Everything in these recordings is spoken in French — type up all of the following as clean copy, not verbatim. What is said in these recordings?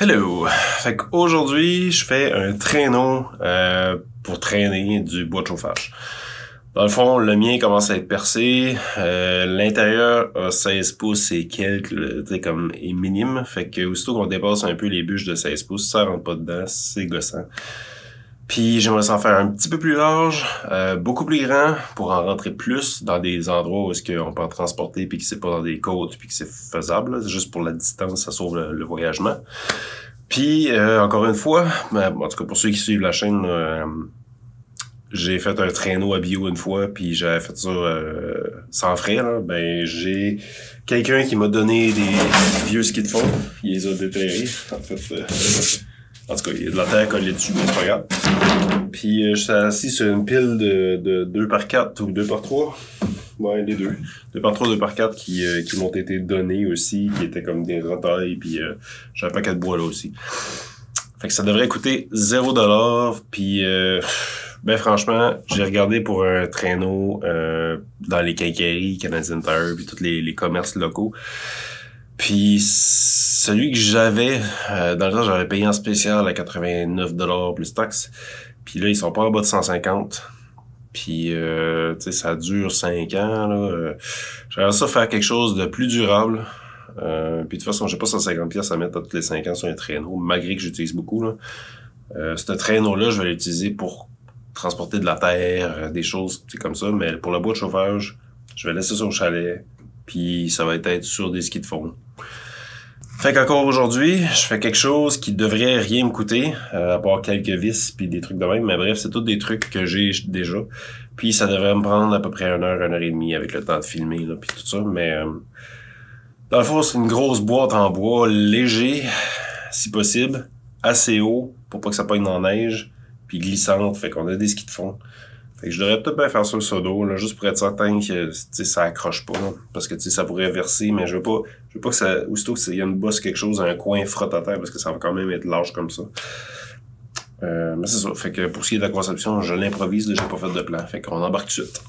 Hello! Fait qu'aujourd'hui, je fais un traîneau pour traîner du bois de chauffage. Dans le fond, le mien commence à être percé. L'intérieur a 16 pouces et quelques, tu sais, comme est minime. Fait que aussitôt qu'on dépasse un peu les bûches de 16 pouces, ça rentre pas dedans, c'est gossant. Puis j'aimerais s'en faire un petit peu plus large, beaucoup plus grand, pour en rentrer plus dans des endroits où est-ce qu'on peut en transporter puis que c'est pas dans des côtes puis que c'est faisable. Là. Juste pour la distance, ça sauve le voyagement. Puis encore une fois, en tout cas pour ceux qui suivent la chaîne, j'ai fait un traîneau à bio une fois, puis j'avais fait ça sans frais. Là. Ben j'ai quelqu'un qui m'a donné des vieux skis de fond, il les a déterrés. En fait, en tout cas, il y a de la terre collée dessus, mais c'est pas grave. Puis je suis assis sur une pile de 2x4 ou 2x3. Ouais, les deux. 2x3, 2x4 qui m'ont été donnés aussi, qui étaient comme des retailles, puis j'ai un paquet de bois là aussi. Fait que ça devrait coûter 0$, puis ben franchement, j'ai regardé pour un traîneau dans les quincailleries, Canadian Tire, puis tous les commerces locaux. Puis celui que j'avais, dans le temps, j'avais payé en spécial à 89$ plus taxes. Puis là, ils sont pas en bas de 150$. Puis, tu sais, ça dure 5 ans, là. J'aimerais ça faire quelque chose de plus durable. Puis, de toute façon, j'ai pas 150$ à mettre à tous les 5 ans sur un traîneau, malgré que j'utilise beaucoup, là. Ce traîneau-là, je vais l'utiliser pour transporter de la terre, des choses, tu sais, comme ça. Mais pour le bois de chauffage, je vais laisser ça au chalet. Puis, ça va être sur des skis de fond. Fait qu'encore aujourd'hui, je fais quelque chose qui devrait rien me coûter, à part quelques vis puis des trucs de même, mais bref, c'est tous des trucs que j'ai déjà. Puis ça devrait me prendre à peu près 1 heure et demie avec le temps de filmer, là, puis tout ça, mais dans le fond, c'est une grosse boîte en bois, léger, si possible, assez haut, pour pas que ça pogne dans la neige, puis glissante, fait qu'on a des skis de fond. Fait que je devrais peut-être bien faire ça sur dos, là, juste pour être certain que ça accroche pas. Là, parce que ça pourrait verser, mais je veux pas que ça. Aussitôt qu'il y a une bosse, quelque chose, un coin frotte à terre, parce que ça va quand même être large comme ça. Mais c'est ça. Fait que pour ce qui est de la conception, je l'improvise, là, j'ai pas fait de plan. Fait qu'on embarque tout de suite.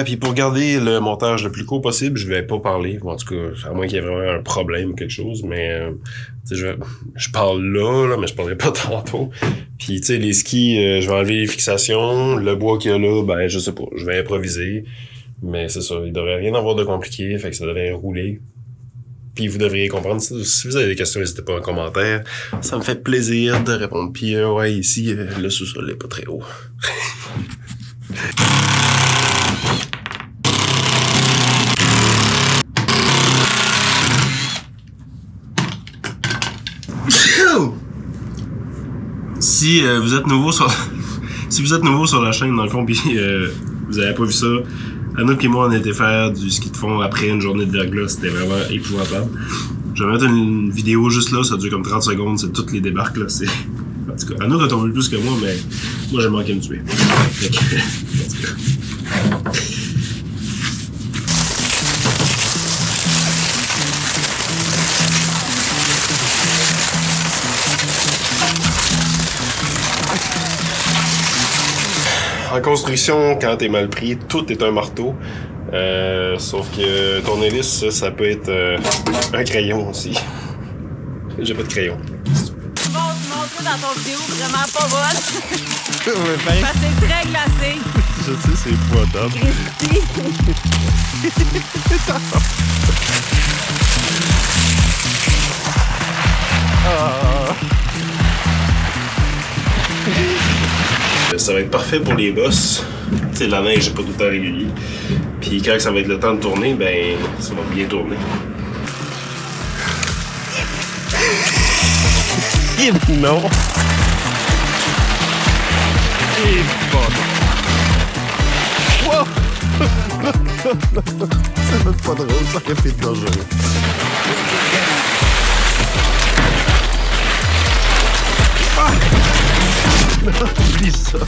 Puis pour garder le montage le plus court possible, je vais pas parler. En tout cas, à moins qu'il y ait vraiment un problème ou quelque chose, mais je parle là, mais je parlerai pas tantôt. Puis tu sais, les skis, je vais enlever les fixations. Le bois qu'il y a là, ben je sais pas, je vais improviser. Mais c'est ça, il devrait rien avoir de compliqué, fait que ça devrait rouler. Puis vous devriez comprendre. Si vous avez des questions, n'hésitez pas en commentaire. Ça me fait plaisir de répondre. Puis ouais, ici, le sous-sol est pas très haut. Si vous êtes nouveau sur la chaîne dans le fond puis vous avez pas vu ça, Anouk et moi on a été faire du ski de fond après une journée de verglas, c'était vraiment épouvantable. Je vais mettre une vidéo juste là, ça dure comme 30 secondes, c'est toutes les débarques là, c'est en tout cas, Anouk a tombé plus que moi, mais moi j'ai manqué de me tuer. En tout cas. En construction, quand t'es mal pris, tout est un marteau. Sauf que ton hélice, ça peut être un crayon aussi. J'ai pas de crayon. Montre dans ton vidéo vraiment pas bonne. Parce que c'est très glacé. Je sais, c'est épouvantable. Ça va être parfait pour les bosses. Tu sais, la neige n'est pas tout le temps régulier. Puis quand ça va être le temps de tourner, ben ça va bien tourner. Non! Et bon. Wow! C'est même pas drôle, ça aurait pu être dangereux. Ah! Oublie ça.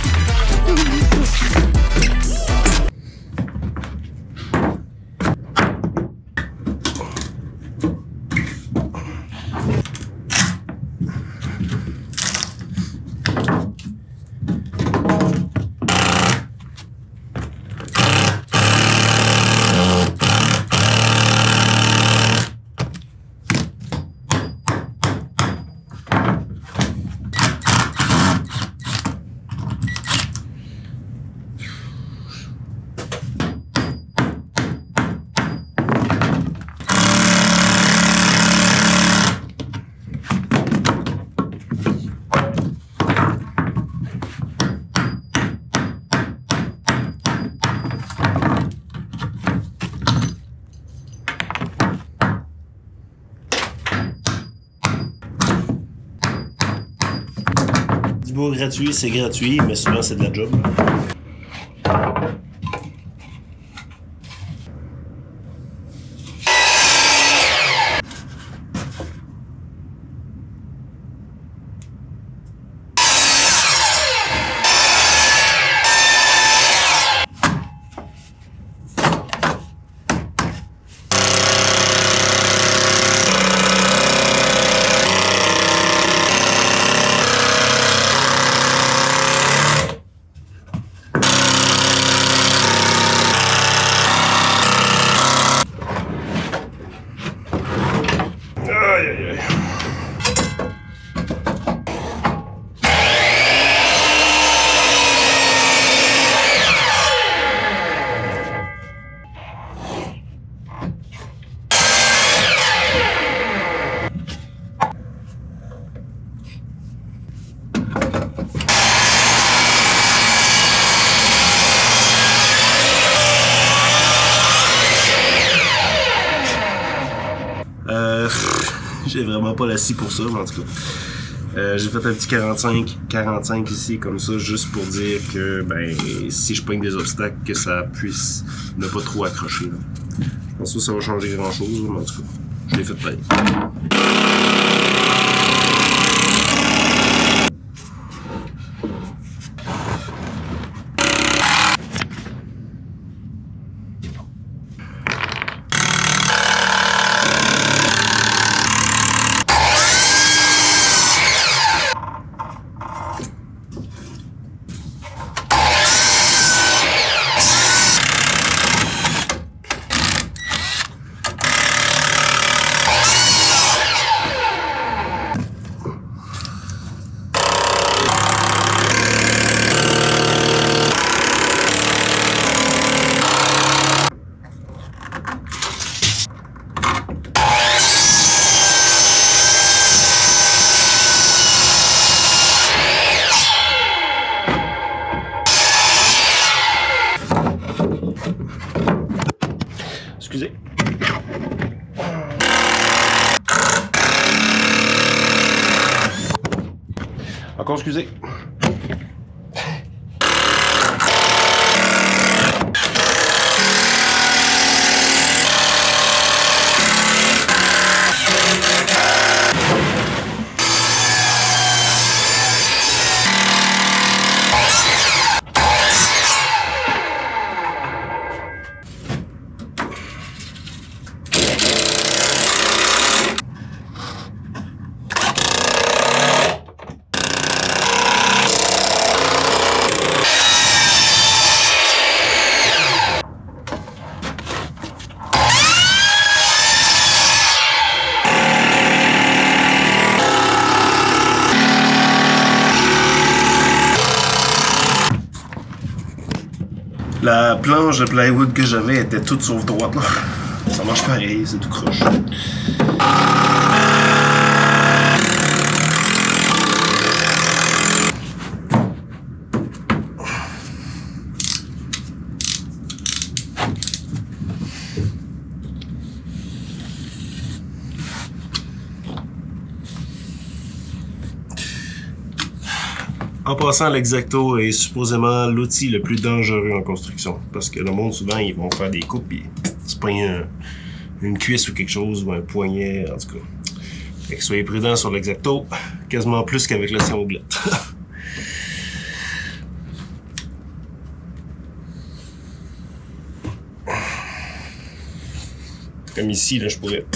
pas gratuit, c'est gratuit, mais souvent c'est de la job. J'ai vraiment pas la scie pour ça, mais en tout cas. J'ai fait un petit 45 ici, comme ça, juste pour dire que, ben, si je pogne des obstacles, que ça puisse ne pas trop accrocher. Là. Je pense pas que ça va changer grand chose, mais en tout cas, je l'ai fait pareil. Excusez. Encore excusez. La planche de plywood que j'avais était toute sauf droite là. Ça marche pareil, c'est tout croche. En passant, l'X-Acto est supposément l'outil le plus dangereux en construction. Parce que le monde, souvent, ils vont faire des coupes et c'est pas une cuisse ou quelque chose, ou un poignet, en tout cas. Fait que soyez prudents sur l'X-Acto, quasiment plus qu'avec le sanglette. Comme ici, là, je pourrais...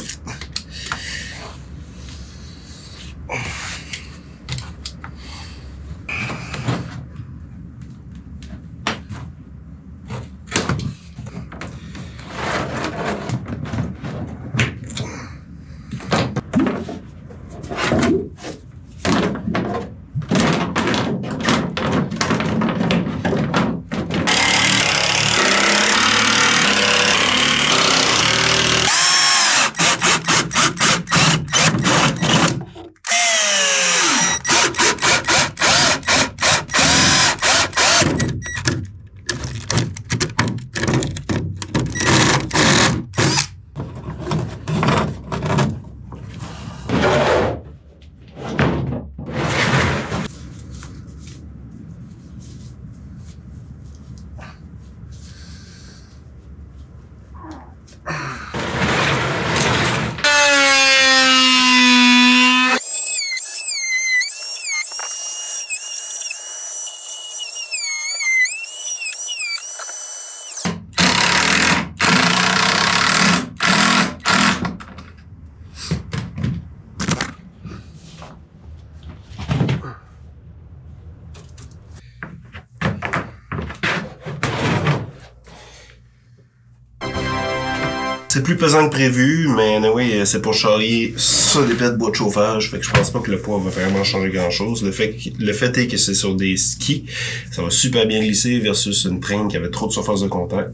C'est plus pesant que prévu, mais anyway, c'est pour charrier ça des pets de bois de chauffage, fait que je pense pas que le poids va vraiment changer grand-chose. Le fait est que c'est sur des skis, ça va super bien glisser versus une traîne qui avait trop de surface de contact.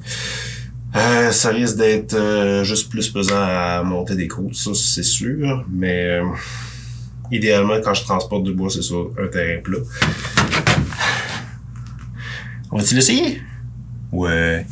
Ça risque d'être juste plus pesant à monter des côtes, ça c'est sûr, mais idéalement quand je transporte du bois, c'est sur un terrain plat. On va-t-il essayer? Ouais.